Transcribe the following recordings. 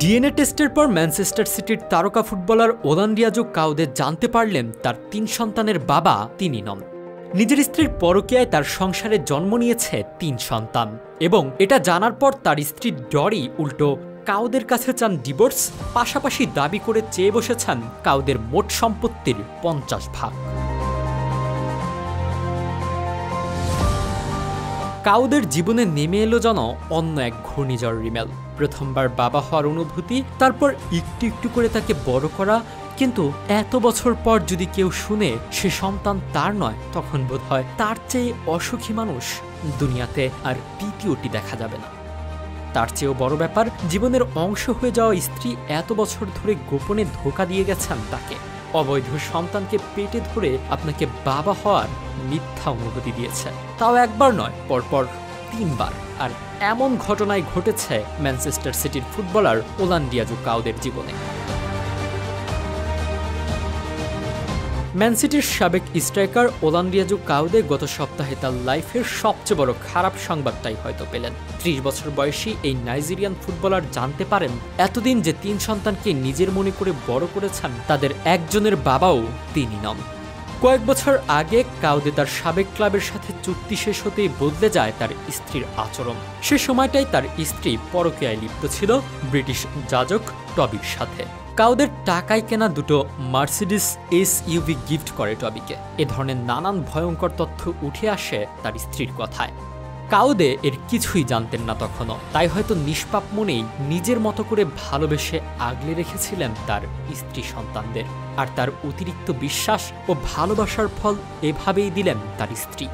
DNA টেস্টের পর Manchester সিটির তারকা ফুটবলার ওলান রিয়াজু কাউদে জানতে পারলেন তার ৩ সন্তানের বাবা তিনি নন। নিজের স্ত্রীর পরকীয়ায় তার সংসারে জন্ম নিয়েছে ৩ সন্তান এবং এটা জানার পর তার স্ত্রী ডরি উল্টো কাউদের কাছে চান ডিভোর্স, পাশাপাশি দাবি করে চেয়ে বসেছেন কাউদের মোট সম্পত্তির ৫০ ভাগ। কাউদের জীবনে নেমে এলো যেন অন্য এক ঘূর্ণিঝড় রিমেল। প্রথমবার বাবা হওয়ার অনুভূতি, তারপর একটু একটু করে তাকে বড় করা। কিন্তু এত বছর পর যদি কেউ শুনে সে সন্তান তার নয়, তখন বোধ হয় তার চেয়ে অসুখী মানুষ দুনিয়াতে আর দ্বিতীয়টি দেখা যাবে না। তার চেয়েও বড় ব্যাপার, জীবনের অংশ হয়ে যাওয়া স্ত্রী এত বছর ধরে গোপনে ধোঁকা দিয়ে গেছেন তাকে। অবৈধ সন্তানকে পেটে ধরে আপনাকে বাবা হওয়ার মিথ্যা অনুভূতি দিয়েছে, তাও একবার নয়, পরপর ৩ বার। আর এমন ঘটনায় ঘটেছে ম্যানচেস্টার সিটির ফুটবলার ওলান রিয়াজু কাউদের জীবনে। ম্যান সিটির সাবেক স্ট্রাইকার ওলান রিয়াজু কাউদে গত সপ্তাহে তার লাইফের সবচেয়ে বড় খারাপ সংবাদটাই হয়তো পেলেন। ৩০ বছর বয়সী এই নাইজেরিয়ান ফুটবলার জানতে পারেন এতদিন যে ৩ সন্তানকে নিজের মনে করে বড় করেছেন তাদের একজনের বাবাও তিনি নন। কয়েক বছর আগে কাউদে তার সাবেক ক্লাবের সাথে চুক্তি শেষ হতেই বদলে যায় তার স্ত্রীর আচরণ। সে সময়টাই তার স্ত্রী পরকীয়ায় লিপ্ত ছিল ব্রিটিশ যাজক টবির সাথে। কাউদের টাকায় কেনা দুটো মার্সিডিস এসইউভি গিফট করে টবিকে। এ ধরনের নানান ভয়ঙ্কর তথ্য উঠে আসে তার স্ত্রীর কথায়। কাউদে এর কিছুই জানতেন না তখনও, তাই হয়তো নিষ্পাপ মনেই নিজের মতো করে ভালোবেসে আগলে রেখেছিলেন তার স্ত্রী সন্তানদের। আর তার অতিরিক্ত বিশ্বাস ও ভালোবাসার ফল এভাবেই দিলেন তার স্ত্রী।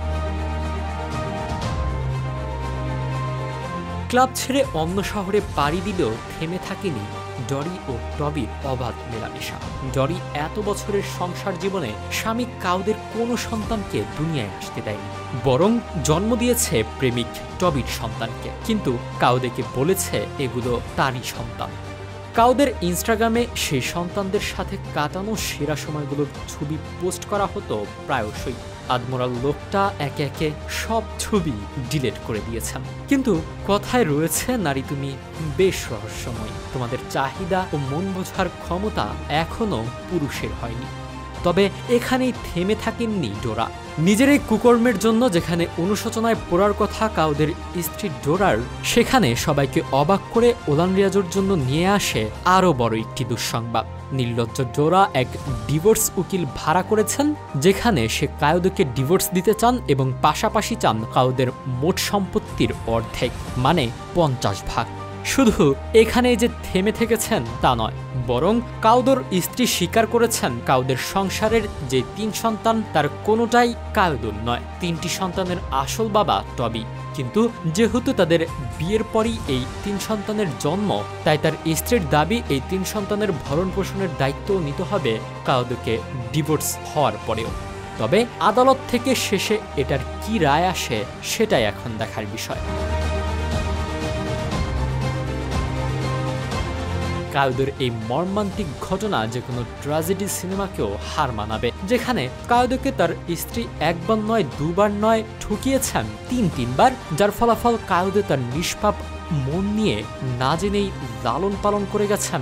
ক্লাব ছেড়ে অন্য শহরে পাড়ি দিলেও থেমে থাকেনি ডরি ও টবির অবাধ মেলামেশা। ডরি এত বছরের সংসার জীবনে স্বামী কাউদের কোনো সন্তানকে দুনিয়ায় আসতে দেয়নি, বরং জন্ম দিয়েছে প্রেমিক টবির সন্তানকে। কিন্তু কাউদেকে বলেছে এগুলো তারই সন্তান। কাউদের ইনস্টাগ্রামে সেই সন্তানদের সাথে কাটানো সেরা সময়গুলোর ছবি পোস্ট করা হতো প্রায়শই। আদমোরাল লোকটা একে একে সব ছবি ডিলিট করে দিয়েছেন। কিন্তু কথায় রয়েছে, নারী তুমি বেশ রহস্যময়, তোমাদের চাহিদা ও মন বোঝার ক্ষমতা এখনো পুরুষের হয়নি। তবে এখানেই থেমে থাকেননি ডোরা। নিজের এই কুকর্মের জন্য যেখানে অনুশোচনায় পড়ার কথা কাউদের স্ত্রী ডোরার, সেখানে সবাইকে অবাক করে ওলান রিয়াজুর জন্য নিয়ে আসে আরও বড় একটি দুঃসংবাদ। নির্লজ্জ ডোরা এক ডিভোর্স উকিল ভাড়া করেছেন, যেখানে সে কাউদেকে ডিভোর্স দিতে চান এবং পাশাপাশি চান কাউদের মোট সম্পত্তির অর্ধেক, মানে ৫০ ভাগ। শুধু এখানে যে থেমে থেকেছেন তা নয়, বরং কাউদর স্ত্রী স্বীকার করেছেন কাউদের সংসারের যে ৩ সন্তান তার কোনোটাই কাউদর নয়। ৩টি সন্তানের আসল বাবা টবি। কিন্তু যেহেতু তাদের বিয়ের পরই এই ৩ সন্তানের জন্ম, তাই তার স্ত্রীর দাবি এই ৩ সন্তানের ভরণ পোষণের দায়িত্বও নিতে হবে কাউদকে ডিভোর্স হওয়ার পরেও। তবে আদালত থেকে শেষে এটার কি রায় আসে সেটাই এখন দেখার বিষয়। কাউদের এই মর্মান্তিক ঘটনা যে কোনো ট্র্যাজেডি সিনেমাকেও হার মানাবে, যেখানে কাউদকে তার স্ত্রী একবার নয়, দুবার নয়, ঠকিয়েছেন ৩ বার, যার ফলাফল কাউদে তার নিষ্পাপ মন নিয়ে না জেনেই লালন পালন করে গেছেন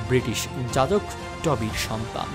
ব্রিটিশ যাজক টবির সন্তান।